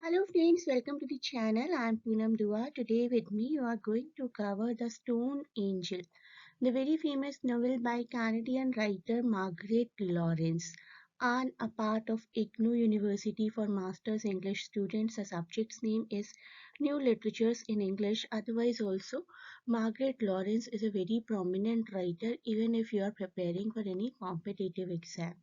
Hello friends, welcome to the channel. I am Poonam. Today with me you are going to cover The Stone Angel, the very famous novel by Canadian writer Margaret Laurence, and a part of IGNOU University for Masters English students. The subject's name is New Literatures in English. Otherwise also, Margaret Laurence is a very prominent writer even if you are preparing for any competitive exam.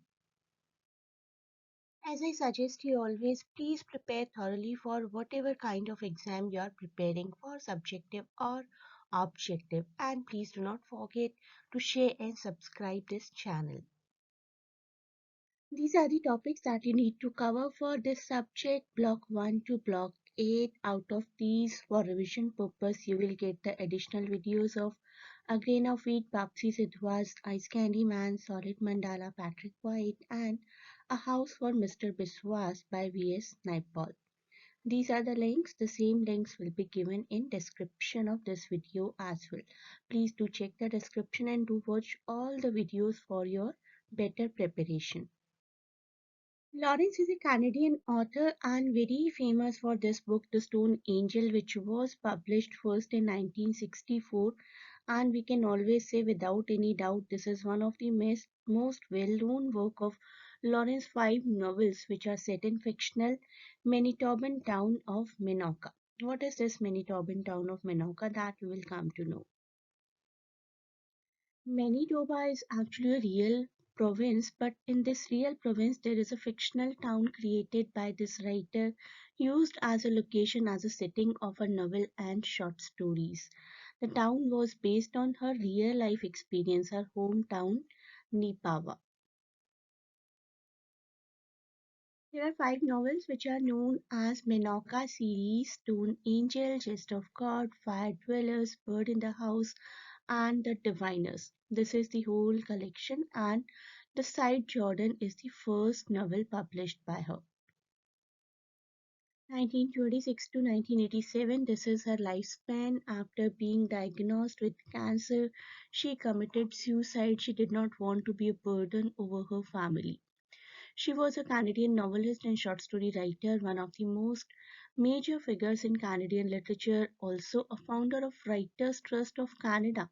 As I suggest you always, please prepare thoroughly for whatever kind of exam you are preparing for, subjective or objective. And please do not forget to share and subscribe this channel. These are the topics that you need to cover for this subject, block 1 to block 8. Out of these, for revision purpose, you will get the additional videos of A Grain of Wheat, Papsi Sidhwas, Ice Candy Man, Solid Mandala, Patrick White, and A House for Mr. Biswas by V.S. Naipaul. These are the links. The same links will be given in description of this video as well. Please do check the description and do watch all the videos for your better preparation. Laurence is a Canadian author and very famous for this book, The Stone Angel, which was published first in 1964. And we can always say without any doubt this is one of the most well-known work of Lawrence's 5 novels, which are set in fictional Manitoban town of Manawaka. What is this Manitoban town of Manawaka? That we will come to know. Manitoba is actually a real province, but in this real province, there is a fictional town created by this writer, used as a location as a setting of a novel and short stories. The town was based on her real life experience, her hometown, Nipawa. There are 5 novels which are known as Menaka series: Stone Angel, Jest of God, Fire Dwellers, Bird in the House, and The Diviners. This is the whole collection, and The Side Jordan is the first novel published by her. 1926 to 1987, this is her lifespan. After being diagnosed with cancer, she committed suicide. She did not want to be a burden over her family. She was a Canadian novelist and short story writer, one of the most major figures in Canadian literature, also a founder of Writers' Trust of Canada,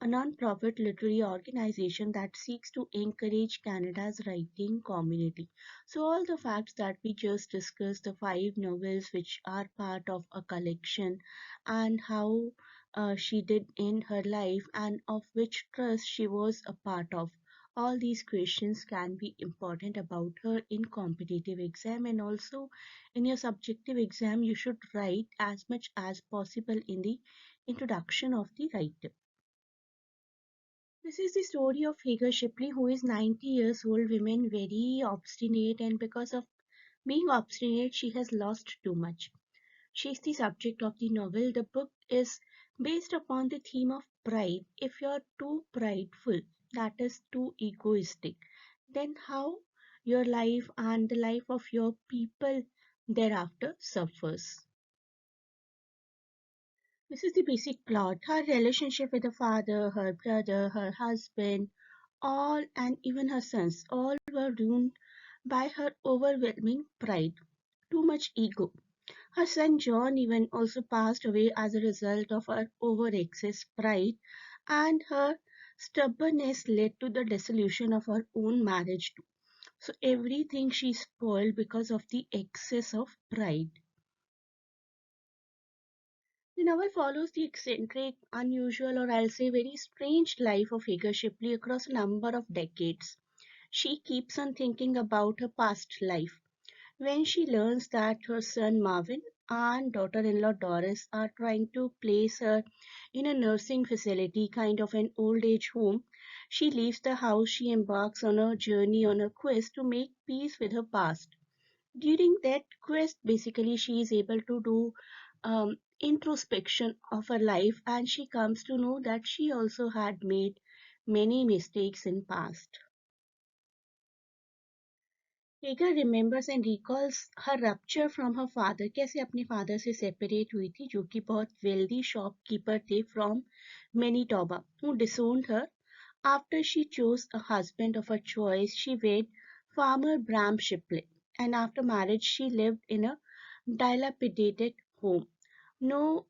a non-profit literary organization that seeks to encourage Canada's writing community. So all the facts that we just discussed, the 5 novels which are part of a collection, and how she did in her life, and of which trust she was a part of. All these questions can be important about her in competitive exam, and also in your subjective exam you should write as much as possible in the introduction of the writer. This is the story of Hagar Shipley, who is 90 years old, woman, very obstinate, and because of being obstinate, she has lost too much. She is the subject of the novel. The book is based upon the theme of pride. If you are too prideful, that is too egoistic, then how your life and the life of your people thereafter suffers. This is the basic plot. Her relationship with her father, her brother, her husband, all and even her sons, all were ruined by her overwhelming pride. Too much ego. Her son John even also passed away as a result of her over excess pride, and her stubbornness led to the dissolution of her own marriage too. So everything she spoiled because of the excess of pride. The novel follows the eccentric, unusual, or I'll say very strange life of Hagar Shipley across a number of decades. She keeps on thinking about her past life. When she learns that her son Marvin and daughter-in-law Doris are trying to place her in a nursing facility, kind of an old age home, she leaves the house. She embarks on a journey, on a quest to make peace with her past. During that quest, basically, she is able to do introspection of her life, and she comes to know that she also had made many mistakes in past. Hagar remembers and recalls her rupture from her father. कैसे अपने father से separate हुई थी, जो कि बहुत wealthy shopkeeper थे from Manitoba, who disowned her. After she chose a husband of her choice, she wed farmer Bram Shipley, and after marriage she lived in a dilapidated home. No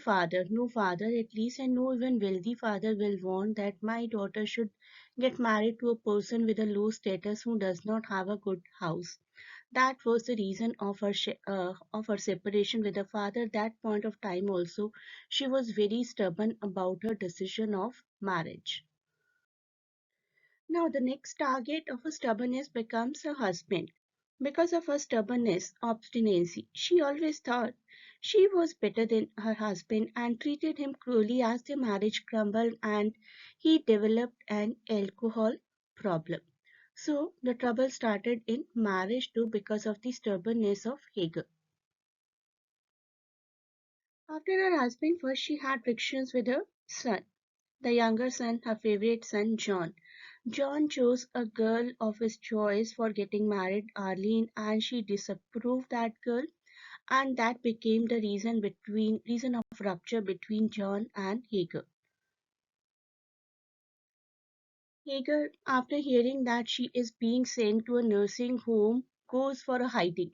father at least, and no even wealthy father will want that my daughter should get married to a person with a low status who does not have a good house. That was the reason of her separation with her father. That point of time also, she was very stubborn about her decision of marriage. Now, the next target of her stubbornness becomes her husband. Because of her stubbornness, obstinacy, she always thought she was better than her husband and treated him cruelly as their marriage crumbled and he developed an alcohol problem. So, the trouble started in marriage too because of the stubbornness of Hagar. After her husband, first she had frictions with her son. The younger son, her favorite son, John. John chose a girl of his choice for getting married, Arlene, and she disapproved that girl, and that became the reason of rupture between John and Hagar. Hagar, after hearing that she is being sent to a nursing home, goes for a hiding,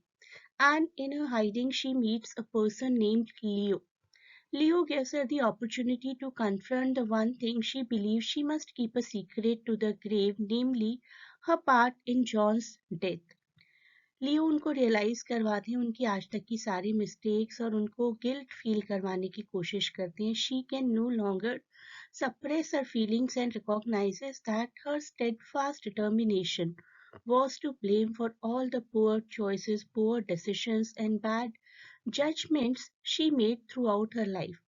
and in her hiding she meets a person named Leo. Leo gives her the opportunity to confront the one thing she believes she must keep a secret to the grave, namely her part in John's death. लियो उनको realise करवाते हैं उनकी आज तक की सारी mistakes और उनको गिल्ट फील करवाने की कोशिश करते हैं. She can no longer suppress her feelings and recognizes that her steadfast determination was to blame for all the poor choices, poor decisions, and bad judgments she made throughout her life.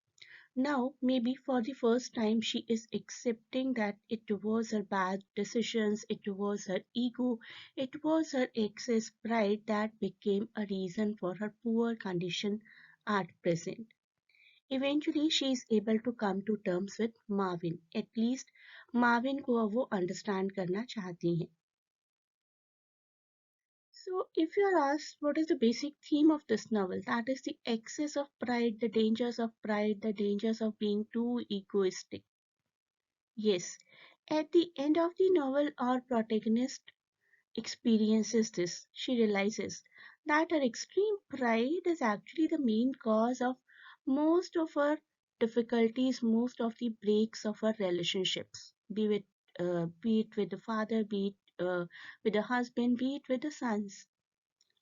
Now, maybe for the first time, she is accepting that it was her bad decisions, it was her ego, it was her excess pride that became a reason for her poor condition at present. Eventually, she is able to come to terms with Marvin. At least, Marvin को अब वो understand करना चाहती हैं. So, if you are asked what is the basic theme of this novel, that is the excess of pride, the dangers of being too egoistic. Yes, at the end of the novel, our protagonist experiences this. She realizes that her extreme pride is actually the main cause of most of her difficulties, most of the breaks of her relationships, be it with the father, be it with the husband, be it with the sons.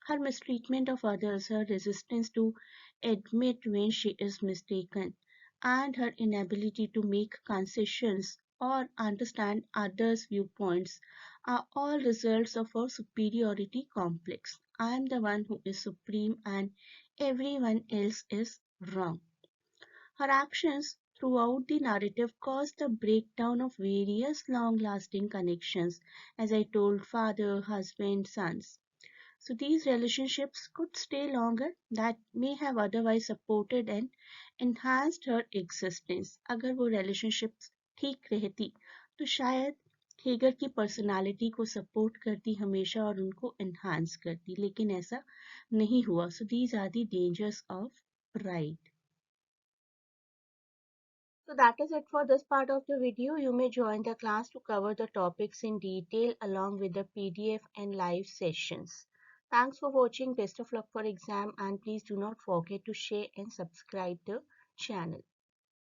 Her mistreatment of others, her resistance to admit when she is mistaken, and her inability to make concessions or understand others' viewpoints are all results of her superiority complex. I am the one who is supreme and everyone else is wrong. Her actions throughout the narrative cause the breakdown of various long lasting connections, as I told father, husband, sons. So these relationships could stay longer that may have otherwise supported and enhanced her existence. अगर वो relationships ठीक रहती तो शायद हेगर की personality को support करती हमेशा और उनको enhance करती, लेकिन ऐसा नहीं हुआ. So these are the dangers of pride. So that is it for this part of the video. You may join the class to cover the topics in detail along with the PDF and live sessions. Thanks for watching. Best of luck for exam and please do not forget to share and subscribe the channel.